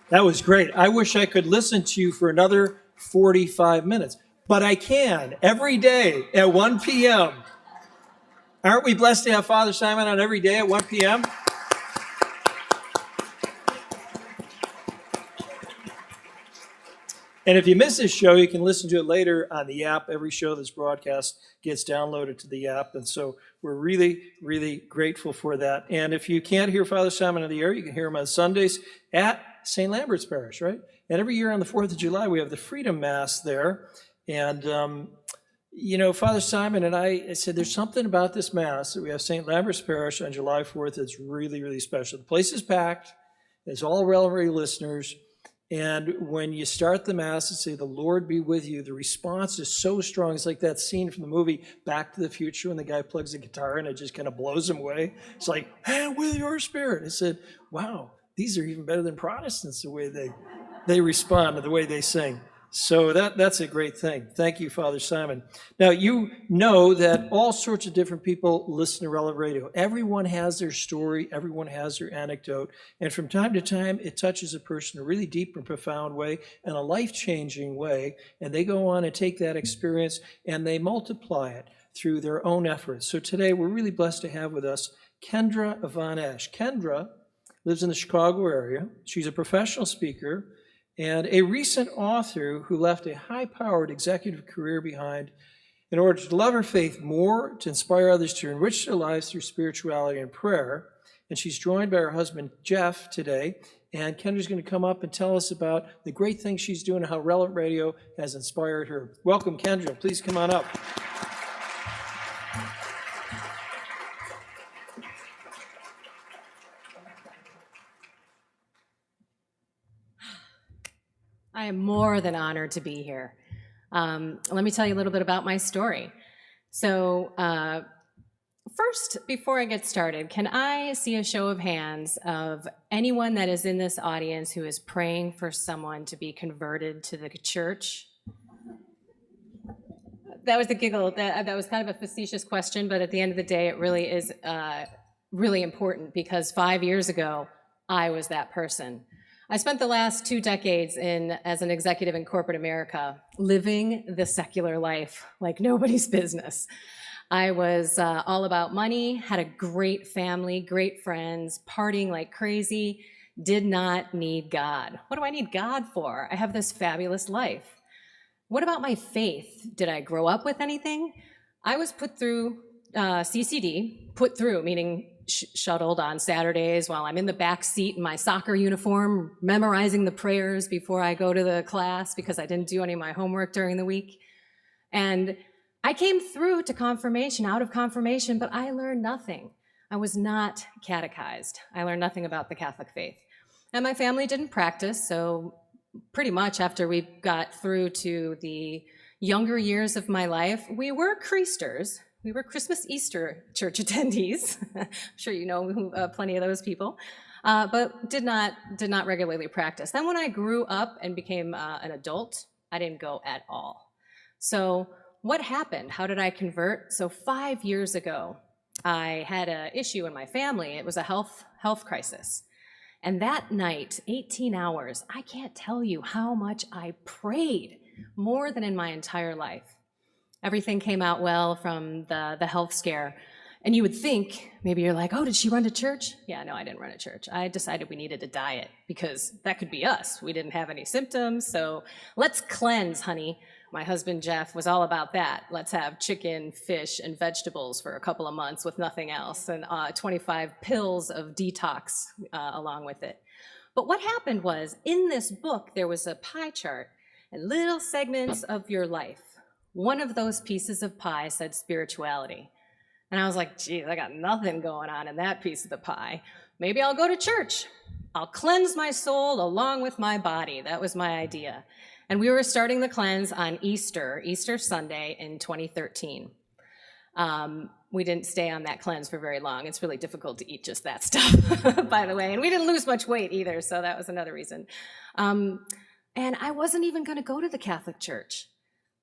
That was great. I wish I could listen to you for another 45 minutes, but I can every day at 1 p.m. Aren't we blessed to have Father Simon on every day at 1 p.m.? And if you miss this show, you can listen to it later on the app. Every show that's broadcast gets downloaded to the app. And so we're really, really grateful for that. And if you can't hear Father Simon on the air, you can hear him on Sundays at St. Lambert's Parish, right? And every year on the 4th of July, we have the Freedom Mass there. And, Father Simon and I said, there's something about this Mass that we have St. Lambert's Parish on July 4th that's really, really special. The place is packed. It's all relevant listeners. And when you start the Mass and say, the Lord be with you, the response is so strong. It's like that scene from the movie Back to the Future when the guy plugs the guitar and it just kind of blows him away. It's like, and with your spirit. I said, wow, these are even better than Protestants, the way they respond, the way they sing. So that's a great thing. Thank you, Father Simon. Now, you know that all sorts of different people listen to Relevant Radio. Everyone has their story. Everyone has their anecdote. And from time to time, it touches a person in a really deep and profound way and a life-changing way. And they go on and take that experience and they multiply it through their own efforts. So today, we're really blessed to have with us Kendra Von Esch. Kendra lives in the Chicago area. She's a professional speaker and a recent author who left a high-powered executive career behind in order to love her faith more, to inspire others to enrich their lives through spirituality and prayer. And she's joined by her husband, Jeff, today. And Kendra's going to come up and tell us about the great things she's doing and how Relevant Radio has inspired her. Welcome, Kendra. Please come on up. I am more than honored to be here. Let me tell you a little bit about my story. So first, before I get started, can I see a show of hands of anyone that is in this audience who is praying for someone to be converted to the church? That was a giggle. That was kind of a facetious question, but at the end of the day, it really is really important because 5 years ago, I was that person. I spent the last 2 decades as an executive in corporate America, living the secular life like nobody's business. I was all about money, had a great family, great friends, partying like crazy, did not need God. What do I need God for? I have this fabulous life. What about my faith? Did I grow up with anything? I was put through CCD, put through, meaning shuttled on Saturdays while I'm in the back seat in my soccer uniform, memorizing the prayers before I go to the class because I didn't do any of my homework during the week. And I came through to confirmation, out of confirmation, but I learned nothing. I was not catechized. I learned nothing about the Catholic faith. And my family didn't practice, so pretty much after we got through to the younger years of my life, we were creasters. We were Christmas Easter church attendees. I'm sure you know plenty of those people, but did not regularly practice. Then when I grew up and became an adult, I didn't go at all. So what happened? How did I convert? So 5 years ago, I had an issue in my family. It was a health crisis. And that night, 18 hours, I can't tell you how much I prayed, more than in my entire life. Everything came out well from the health scare. And you would think, maybe you're like, oh, did she run to church? Yeah, no, I didn't run to church. I decided we needed a diet because that could be us. We didn't have any symptoms, so let's cleanse, honey. My husband, Jeff, was all about that. Let's have chicken, fish, and vegetables for a couple of months with nothing else, and 25 pills of detox along with it. But what happened was, in this book, there was a pie chart and little segments of your life. One of those pieces of pie said spirituality. And I was like, geez, I got nothing going on in that piece of the pie. Maybe I'll go to church. I'll cleanse my soul along with my body. That was my idea. And we were starting the cleanse on Easter Sunday in 2013. We didn't stay on that cleanse for very long. It's really difficult to eat just that stuff, by the way. And we didn't lose much weight either, so that was another reason. And I wasn't even going to go to the Catholic Church.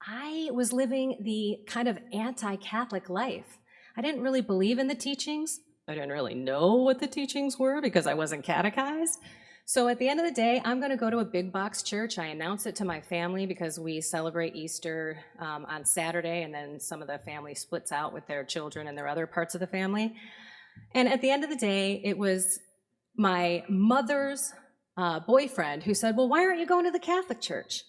I was living the kind of anti-Catholic life. I didn't really believe in the teachings. I didn't really know what the teachings were because I wasn't catechized. So at the end of the day, I'm going to go to a big box church. I announce it to my family because we celebrate Easter on Saturday, and then some of the family splits out with their children and their other parts of the family. And at the end of the day, it was my mother's boyfriend who said, well, why aren't you going to the Catholic Church?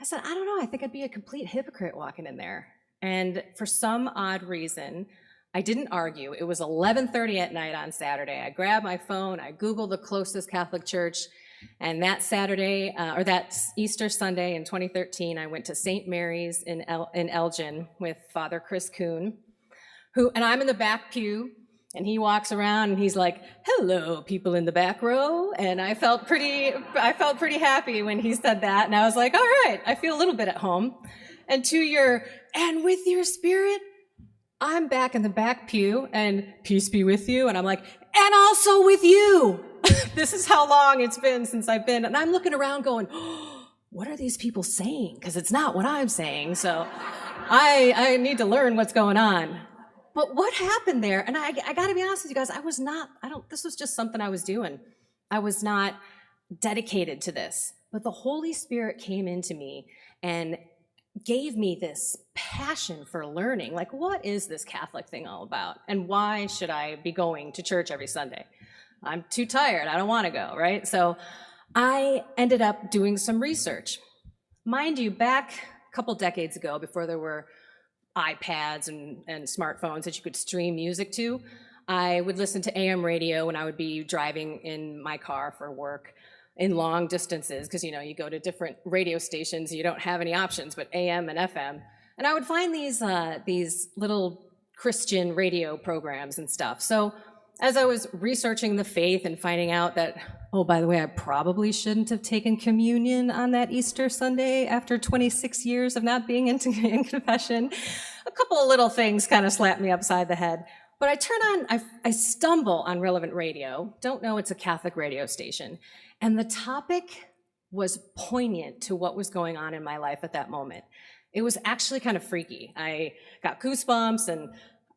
I said, I don't know. I think I'd be a complete hypocrite walking in there. And for some odd reason, I didn't argue. It was 11:30 at night on Saturday. I grabbed my phone, I Googled the closest Catholic church, and that Saturday, or that Easter Sunday in 2013, I went to St. Mary's in Elgin with Father Chris Kuhn, and I'm in the back pew, and he walks around and he's like, hello, people in the back row, and I felt pretty happy when he said that, and I was like, all right, I feel a little bit at home. And and with your spirit, I'm back in the back pew, and peace be with you, and I'm like, and also with you. This is how long it's been since I've been, and I'm looking around going, oh, what are these people saying? Because it's not what I'm saying, so I need to learn what's going on. But what happened there, and I got to be honest with you guys, this was just something I was doing. I was not dedicated to this, but the Holy Spirit came into me and gave me this passion for learning. Like, what is this Catholic thing all about? And why should I be going to church every Sunday? I'm too tired. I don't want to go, right? So I ended up doing some research. Mind you, back a couple decades ago, before there were iPads and smartphones that you could stream music to, I would listen to AM radio when I would be driving in my car for work in long distances, because you go to different radio stations, you don't have any options but AM and FM. And I would find these little Christian radio programs and stuff. So as I was researching the faith and finding out that, oh, by the way, I probably shouldn't have taken communion on that Easter Sunday after 26 years of not being in confession, a couple of little things kind of slapped me upside the head. But I stumble on Relevant Radio, don't know it's a Catholic radio station, and the topic was poignant to what was going on in my life at that moment. It was actually kind of freaky. I got goosebumps, and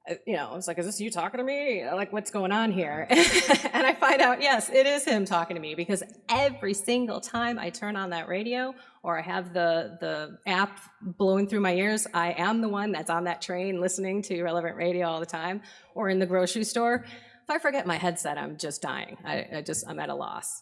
I was like, is this you talking to me? Like, what's going on here? And I find out, yes, it is him talking to me, because every single time I turn on that radio or I have the app blowing through my ears, I am the one that's on that train listening to Relevant Radio all the time, or in the grocery store. If I forget my headset, I'm just dying. I'm at a loss.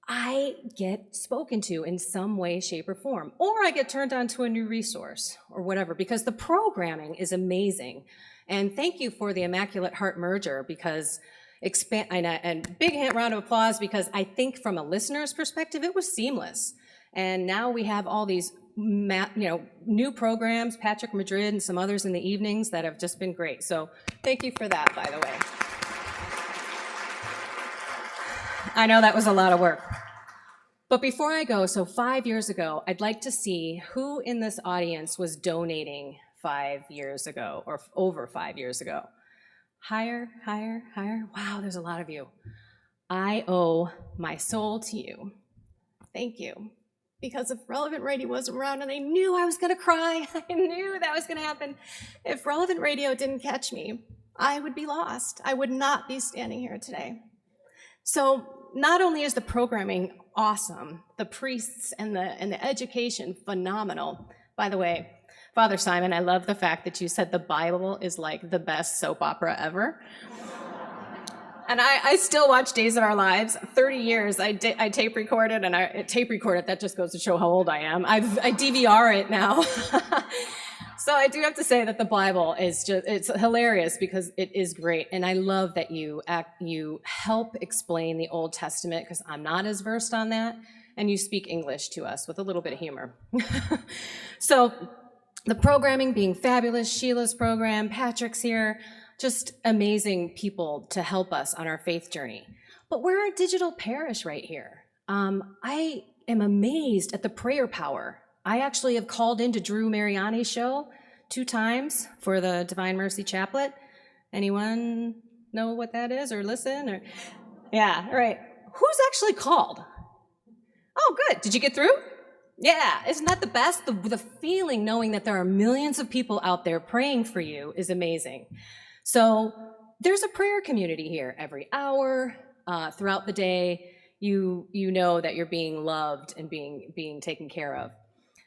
I get spoken to in some way, shape, or form, or I get turned on to a new resource or whatever, because the programming is amazing. And thank you for the Immaculate Heart merger, because and big round of applause, because I think from a listener's perspective, it was seamless. And now we have all these new programs, Patrick Madrid and some others in the evenings, that have just been great. So thank you for that, by the way. I know that was a lot of work. But before I go, so 5 years ago, I'd like to see who in this audience was donating 5 years ago, or over 5 years ago. Higher, higher, higher. Wow, there's a lot of you. I owe my soul to you. Thank you. Because if Relevant Radio wasn't around, and I knew I was going to cry, I knew that was going to happen. If Relevant Radio didn't catch me, I would be lost. I would not be standing here today. So not only is the programming awesome, the priests and the education phenomenal. By the way, Father Simon, I love the fact that you said the Bible is like the best soap opera ever. And I still watch Days of Our Lives. 30 years, I tape recorded, and that just goes to show how old I am. I DVR it now. So I do have to say that the Bible it's hilarious, because it is great. And I love that you help explain the Old Testament, because I'm not as versed on that. And you speak English to us with a little bit of humor. So the programming being fabulous, Sheila's program, Patrick's here, just amazing people to help us on our faith journey. But we're a digital parish right here. I am amazed at the prayer power. I actually have called into Drew Mariani's show 2 times for the Divine Mercy Chaplet. Anyone know what that is, or listen? Or yeah, right. Who's actually called? Oh, good. Did you get through? Yeah, isn't that the best? The feeling knowing that there are millions of people out there praying for you is amazing. So there's a prayer community here every hour throughout the day. you know that you're being loved and being taken care of.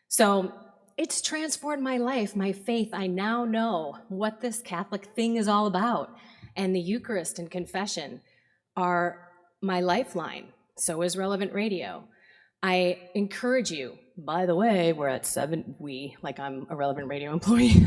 So it's transformed my life, my faith. I now know what this Catholic thing is all about. And the Eucharist and confession are my lifeline. So is Relevant Radio. I encourage you, by the way, we're at like I'm a Relevant Radio employee.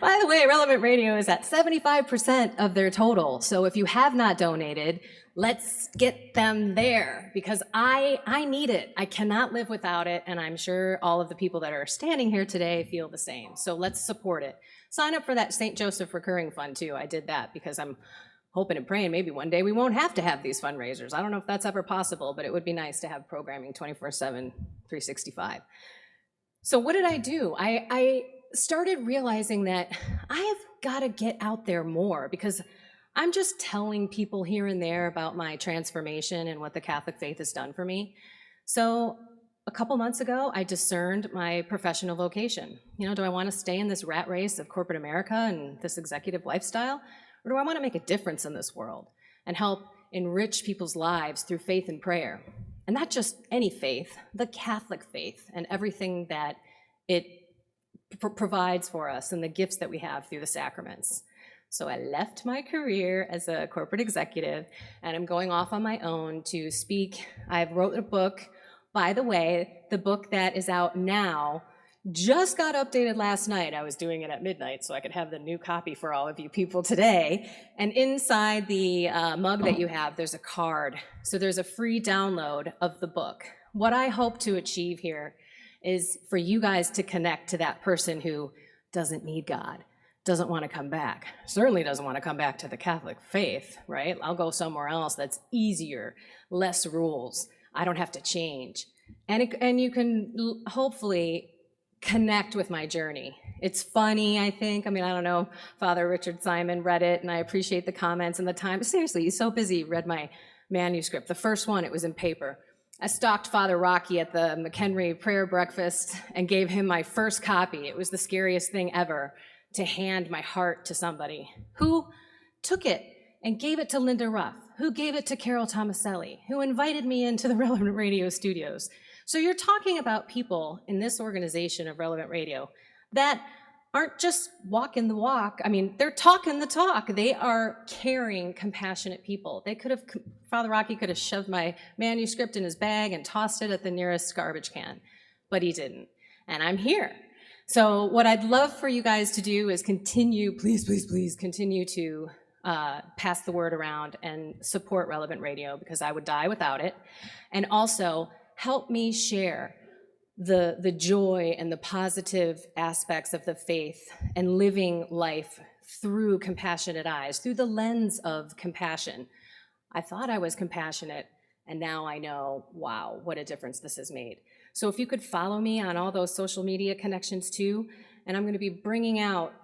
By the way, Relevant Radio is at 75% of their total. So if you have not donated, let's get them there, because I need it. I cannot live without it, and I'm sure all of the people that are standing here today feel the same. So let's support it. Sign up for that St. Joseph Recurring Fund too. I did that because I'm hoping and praying maybe one day we won't have to have these fundraisers. I don't know if that's ever possible, but it would be nice to have programming 24/7, 365. So what did I do? I started realizing that I have got to get out there more, because I'm just telling people here and there about my transformation and what the Catholic faith has done for me. So a couple months ago, I discerned my professional vocation. Do I want to stay in this rat race of corporate America and this executive lifestyle? Or do I want to make a difference in this world and help enrich people's lives through faith and prayer? And not just any faith, the Catholic faith and everything that it provides for us and the gifts that we have through the sacraments. So I left my career as a corporate executive, and I'm going off on my own to speak. I wrote a book. By the way, the book that is out now just got updated last night. I was doing it at midnight so I could have the new copy for all of you people today. And inside the mug that you have, there's a card. So there's a free download of the book. What I hope to achieve here is for you guys to connect to that person who doesn't need God, doesn't want to come back, certainly doesn't want to come back to the Catholic faith, right? I'll go somewhere else that's easier, less rules. I don't have to change. And you can hopefully connect with my journey. It's funny, I think. I don't know, Father Richard Simon read it, and I appreciate the comments and the time. Seriously, he's so busy, read my manuscript. The first one, it was in paper. I stalked Father Rocky at the McHenry prayer breakfast and gave him my first copy. It was the scariest thing ever to hand my heart to somebody who took it and gave it to Linda Ruff, who gave it to Carol Tomaselli, who invited me into the Relevant Radio studios. So you're talking about people in this organization of Relevant Radio that aren't just walking the walk. They're talking the talk. They are caring, compassionate people. Father Rocky could have shoved my manuscript in his bag and tossed it at the nearest garbage can, but he didn't. And I'm here. So what I'd love for you guys to do is continue, please, please, please continue to pass the word around and support Relevant Radio, because I would die without it. And also help me share the joy and the positive aspects of the faith and living life through compassionate eyes, through the lens of compassion. I thought I was compassionate, and now I know, wow, what a difference this has made. So if you could follow me on all those social media connections too, and I'm going to be bringing out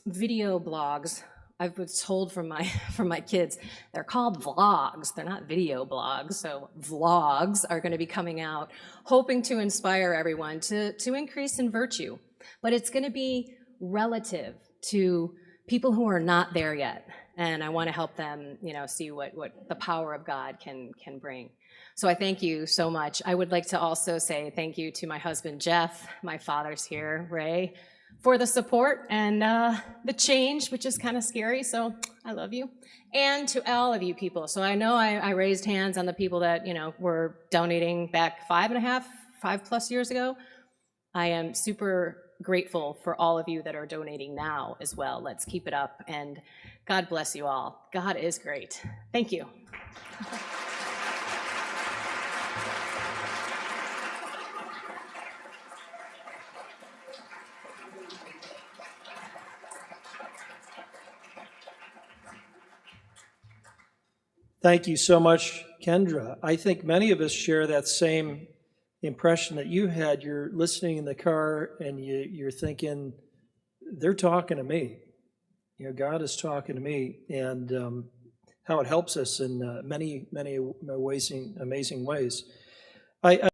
video blogs. I was told from my kids, they're called vlogs. They're not video blogs. So vlogs are going to be coming out, hoping to inspire everyone to increase in virtue. But it's going to be relative to people who are not there yet. And I want to help them, see what the power of God can bring. So I thank you so much. I would like to also say thank you to my husband, Jeff, my father's here, Ray, for the support and the change, which is kind of scary, so I love you. And to all of you people. So I know I raised hands on the people that, were donating back 5+ years ago. I am super grateful for all of you that are donating now as well. Let's keep it up, and God bless you all. God is great. Thank you. Thank you so much, Kendra. I think many of us share that same impression that you had. You're listening in the car and you're thinking, they're talking to me. God is talking to me, and how it helps us in many, many amazing ways. I